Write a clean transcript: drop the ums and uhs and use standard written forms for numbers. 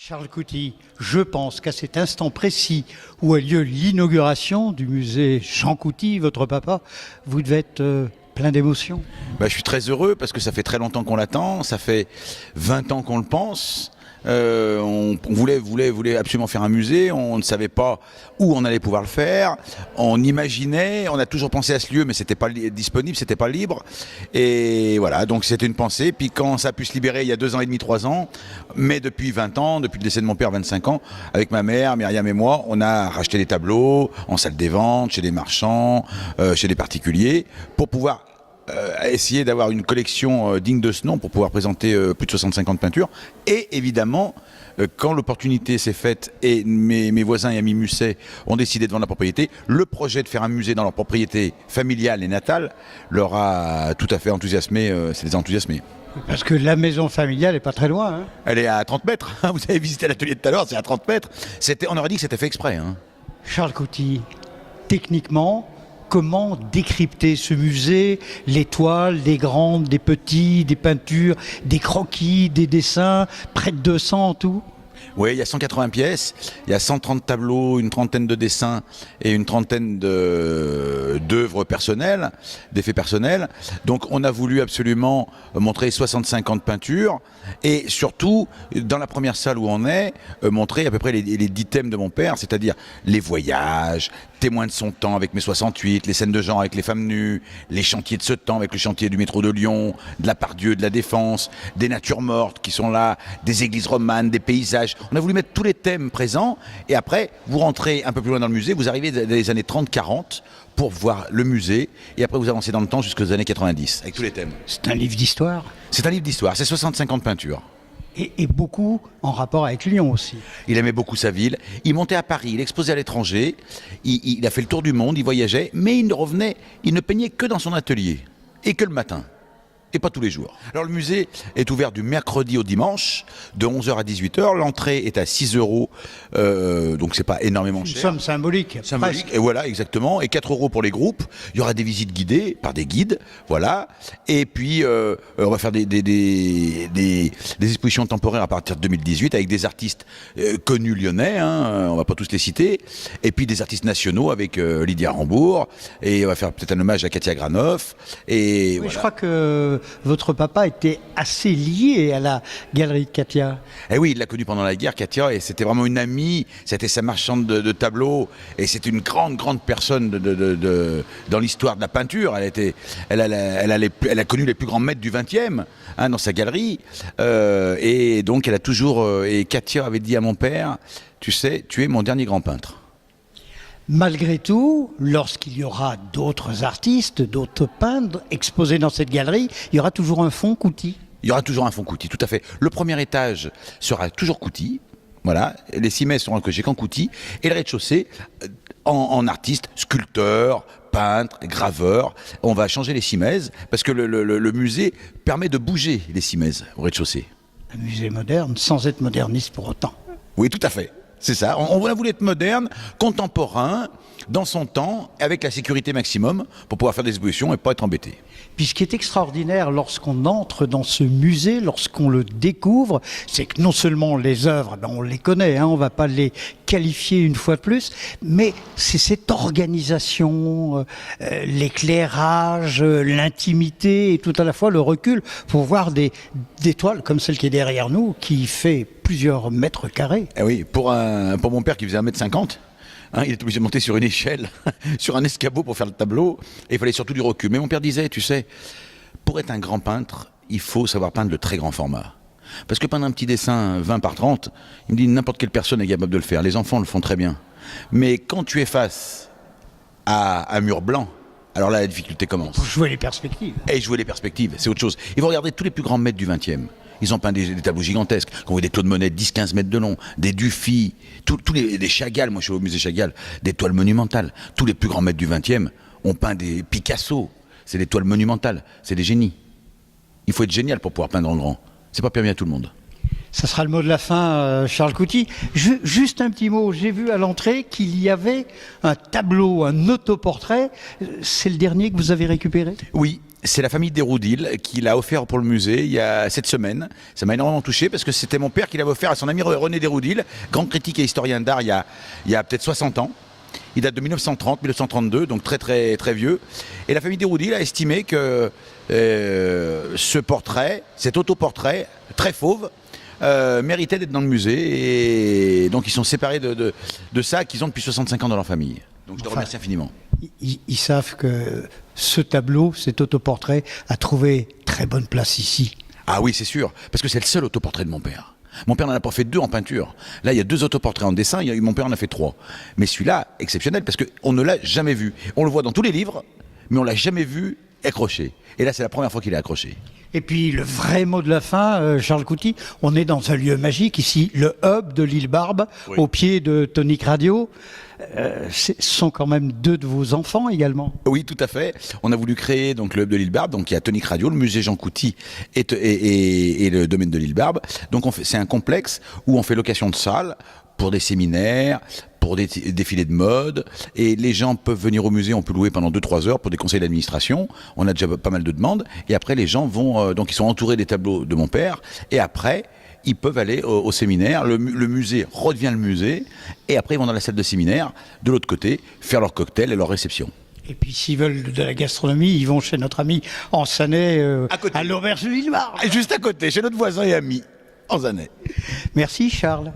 Charles Couty, je pense qu'à cet instant précis où a lieu l'inauguration du musée Jean Couty, votre papa, vous devez être plein d'émotions. Je suis très heureux parce que ça fait très longtemps qu'on l'attend, ça fait 20 ans qu'on le pense. On voulait absolument faire un musée, on ne savait pas où on allait pouvoir le faire, on imaginait, on a toujours pensé à ce lieu mais c'était pas disponible, c'était pas libre, et voilà, donc c'était une pensée. Puis quand ça a pu se libérer il y a 2 ans et demi, 3 ans, mais depuis 20 ans, depuis le décès de mon père, 25 ans, avec ma mère, Myriam et moi, on a racheté des tableaux en salle des ventes, chez des marchands, chez des particuliers, pour pouvoir essayer d'avoir une collection digne de ce nom pour pouvoir présenter plus de 65 peintures. Et évidemment, quand l'opportunité s'est faite et mes voisins et amis Musset ont décidé de vendre la propriété, le projet de faire un musée dans leur propriété familiale et natale leur a tout à fait enthousiasmé, ça les a enthousiasmés. Parce que la maison familiale n'est pas très loin. Hein. Elle est à 30 mètres, vous avez visité l'atelier de tout à l'heure, c'est à 30 mètres. On aurait dit que c'était fait exprès. Charles Couty, techniquement, comment décrypter ce musée, les toiles, des grandes, des petits, des peintures, des croquis, des dessins, près de 200 en tout? Oui, il y a 180 pièces, il y a 130 tableaux, une trentaine de dessins et une trentaine d'œuvres personnelles, d'effets personnels. Donc on a voulu absolument montrer 65 ans de peinture et surtout, dans la première salle où on est, montrer à peu près les 10 thèmes de mon père, c'est-à-dire les voyages, témoins de son temps avec mai 68, les scènes de genre avec les femmes nues, les chantiers de ce temps avec le chantier du métro de Lyon, de la Pardieu, de la Défense, des natures mortes qui sont là, des églises romanes, des paysages. On a voulu mettre tous les thèmes présents et après, vous rentrez un peu plus loin dans le musée, vous arrivez dans les années 30-40 pour voir le musée et après vous avancez dans le temps jusqu'aux années 90 avec tous les thèmes. C'est un livre d'histoire. C'est un livre d'histoire, c'est 65 ans de peinture. Et beaucoup en rapport avec Lyon aussi. Il aimait beaucoup sa ville. Il montait à Paris, il exposait à l'étranger, il a fait le tour du monde, il voyageait, mais il ne peignait que dans son atelier, et que le matin, et pas tous les jours. Alors le musée est ouvert du mercredi au dimanche, de 11h à 18h, l'entrée est à 6 €, donc c'est pas énormément cher. Une somme symbolique. Symbolique, et voilà, exactement, et 4 € pour les groupes. Il y aura des visites guidées par des guides, voilà. Et puis, on va faire des expositions temporaires à partir de 2018 avec des artistes connus lyonnais, on va pas tous les citer, et puis des artistes nationaux avec Lydia Rambourg, et on va faire peut-être un hommage à Katia Granoff. Et oui, voilà. Je crois que votre papa était assez lié à la galerie de Katia. Eh oui, il l'a connue pendant la guerre, Katia, et c'était vraiment une amie, c'était sa marchande de tableaux, et c'est une grande personne dans l'histoire de la peinture. Elle a connu les plus grands maîtres du XXe dans sa galerie, et donc elle a toujours... et Katia avait dit à mon père, tu sais, tu es mon dernier grand peintre. Malgré tout, lorsqu'il y aura d'autres artistes, d'autres peintres exposés dans cette galerie, il y aura toujours un fond Couty. Il y aura toujours un fond Couty, tout à fait. Le premier étage sera toujours Couty. Voilà, les 6 mètres seront accrochés qu'en Couty. Et le rez-de-chaussée, en artiste, sculpteur, peintre, graveur. On va changer les cimaises parce que le musée permet de bouger les cimaises au rez-de-chaussée. Un musée moderne, sans être moderniste pour autant. Oui, tout à fait. C'est ça. On a voulu être moderne, contemporain, dans son temps, avec la sécurité maximum pour pouvoir faire des expositions et pas être embêté. Puis ce qui est extraordinaire lorsqu'on entre dans ce musée, lorsqu'on le découvre, c'est que non seulement les œuvres, on les connaît, on ne va pas les qualifier une fois de plus, mais c'est cette organisation, l'éclairage, l'intimité et tout à la fois le recul pour voir des toiles comme celle qui est derrière nous, qui fait plusieurs mètres carrés. Eh oui, pour mon père qui faisait 1,50 m, il était obligé de monter sur une échelle, sur un escabeau pour faire le tableau, et il fallait surtout du recul. Mais mon père disait, tu sais, pour être un grand peintre, il faut savoir peindre le très grand format. Parce que peindre un petit dessin 20 par 30, il me dit n'importe quelle personne est capable de le faire. Les enfants le font très bien. Mais quand tu es face à un mur blanc, alors là la difficulté commence. Pour jouer les perspectives. Et jouer les perspectives, c'est autre chose. Il faut regarder tous les plus grands maîtres du XXe. Ils ont peint des tableaux gigantesques. Quand vous voyez des Claude Monet de 10-15 mètres de long, des Dufy, des Chagall, moi je suis au musée Chagall, des toiles monumentales. Tous les plus grands maîtres du XXe ont peint des Picasso. C'est des toiles monumentales, c'est des génies. Il faut être génial pour pouvoir peindre en grand. C'est pas permis à tout le monde. Ça sera le mot de la fin, Charles Couty. Juste un petit mot, j'ai vu à l'entrée qu'il y avait un tableau, un autoportrait. C'est le dernier que vous avez récupéré ? Oui. C'est la famille Desroudil qui l'a offert pour le musée il y a cette semaine. Ça m'a énormément touché parce que c'était mon père qui l'avait offert à son ami René Desroudil, grand critique et historien d'art il y a peut-être 60 ans. Il date de 1930, 1932, donc très très très vieux. Et la famille Desroudil a estimé que ce portrait, cet autoportrait très fauve, méritait d'être dans le musée. Et donc ils sont séparés de ça qu'ils ont depuis 65 ans dans leur famille. Donc je te remercie infiniment. Ils savent que ce tableau, cet autoportrait, a trouvé très bonne place ici. Ah oui, c'est sûr, parce que c'est le seul autoportrait de mon père. Mon père n'en a pas fait 2 en peinture. Là, il y a 2 autoportraits en dessin, mon père en a fait 3. Mais celui-là, exceptionnel, parce qu'on ne l'a jamais vu. On le voit dans tous les livres, mais on l'a jamais vu accroché. Et là, c'est la première fois qu'il est accroché. Et puis le vrai mot de la fin, Charles Couty, on est dans un lieu magique ici, le hub de l'île Barbe, oui. Au pied de Tonic Radio. Ce sont quand même 2 de vos enfants également. Oui, tout à fait. On a voulu créer donc le hub de l'île Barbe, donc il y a Tonic Radio, le musée Jean Couty et le domaine de l'île Barbe. Donc c'est un complexe où on fait location de salles pour des séminaires, pour des défilés de mode, et les gens peuvent venir au musée, on peut louer pendant 2-3 heures pour des conseils d'administration. On a déjà pas mal de demandes, et après les gens vont, donc ils sont entourés des tableaux de mon père, et après ils peuvent aller au séminaire, le musée redevient le musée, et après ils vont dans la salle de séminaire, de l'autre côté, faire leur cocktail et leur réception. Et puis s'ils veulent de la gastronomie, ils vont chez notre ami en Sanay, à l'auberge de l'île Barbe. Juste à côté, chez notre voisin et ami, en Zanay. Merci Charles.